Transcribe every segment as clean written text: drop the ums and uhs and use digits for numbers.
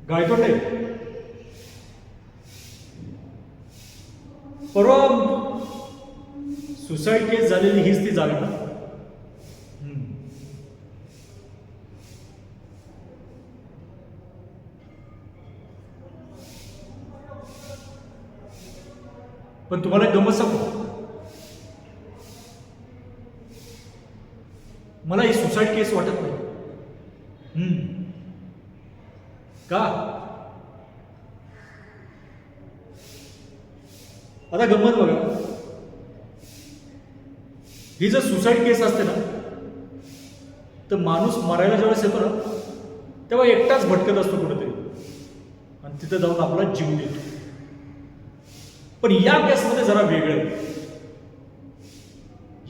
गायतोंडे परवा सुसाईड केस झालेली हीच ती जागा ना? पण तुम्हाला गमत सांगू, मला ही सुसाईड केस वाटत नाही. का? आता गंमत बघा, ही जर सुसाईड केस असते ना, तर माणूस मरायला ज्यावेळेस येतो ना, तेव्हा एकटाच भटकत असतो कुठेतरी आणि तिथे जाऊन आपला जीव देतो. पण या केसमध्ये जरा वेगळं.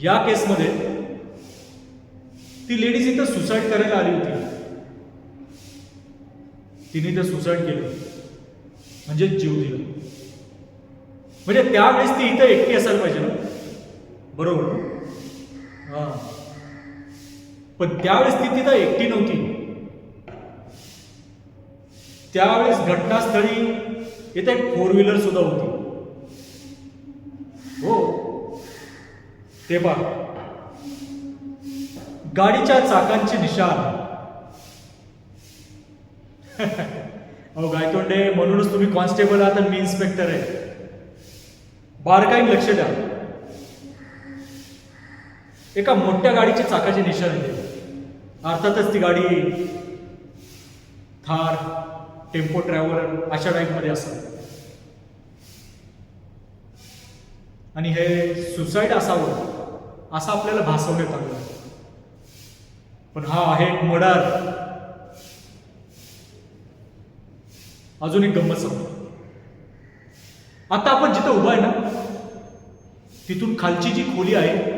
या केसमध्ये ती लेडीज इथं सुसाईड करायला आली होती, तिने तर सुसाईड केलं म्हणजे जीव दिला. म्हणजे त्यावेळेस ती इथं एकटी असायला पाहिजे ना, बरोबर? हा, पण त्यावेळेस ती तिथं एकटी नव्हती. त्यावेळेस घटनास्थळी इथं एक 4 व्हीलर सुद्धा होती. हो, ते पहा, गाडीच्या चाकांची निशाण. अहो गायतोंडे, म्हणूनच तुम्ही कॉन्स्टेबल आहात आणि मी इन्स्पेक्टर आहे. बारकाईने लक्ष द्या. एका मोठ्या गाडीची चाकाची निशाण येते. अर्थातच ती गाडी थार, टेम्पो ट्रॅव्हलर अशा टाईपमध्ये असतात. आणि हे सुसाईड असावं असं आपल्याला भासवण्यात आलं, पण हा आहे मर्डर. अजून एक गंमत सांगतो. आता आपण जिथं उभा आहे ना, तिथून खालची जी खोली आहे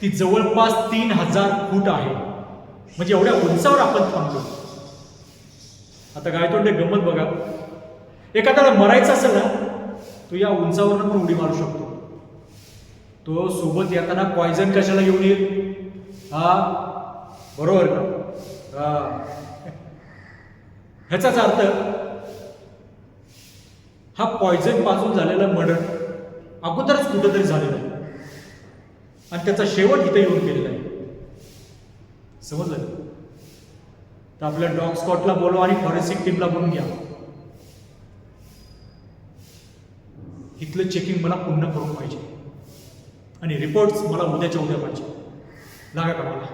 ती जवळपास 3000 फूट आहे. म्हणजे एवढ्या उंचावर आपण थांबलो. आता गायतोंडे गंमत बघा, एखाद्याला मरायचं असेल ना, तो या उंचावरनं पण उडी मारू शकतो. तो सोबत येताना पॉयझन कशाला घेऊन येईल? हा, बरोबर का? हा, ह्याचाच अर्थ हा पॉयझन पाजून झालेला मर्डर अगोदरच कुठंतरी झालेला आहे आणि त्याचा शेवट इथे येऊन केलेला आहे. समजलं? तर आपल्या डॉग स्कॉटला बोलवा आणि फॉरेन्सिक टीमला बोलून घ्या. इथलं चेकिंग मला पूर्ण करून पाहिजे आणि रिपोर्ट्स मला उद्याच्या उद्या पाहिजे. लागा का मला?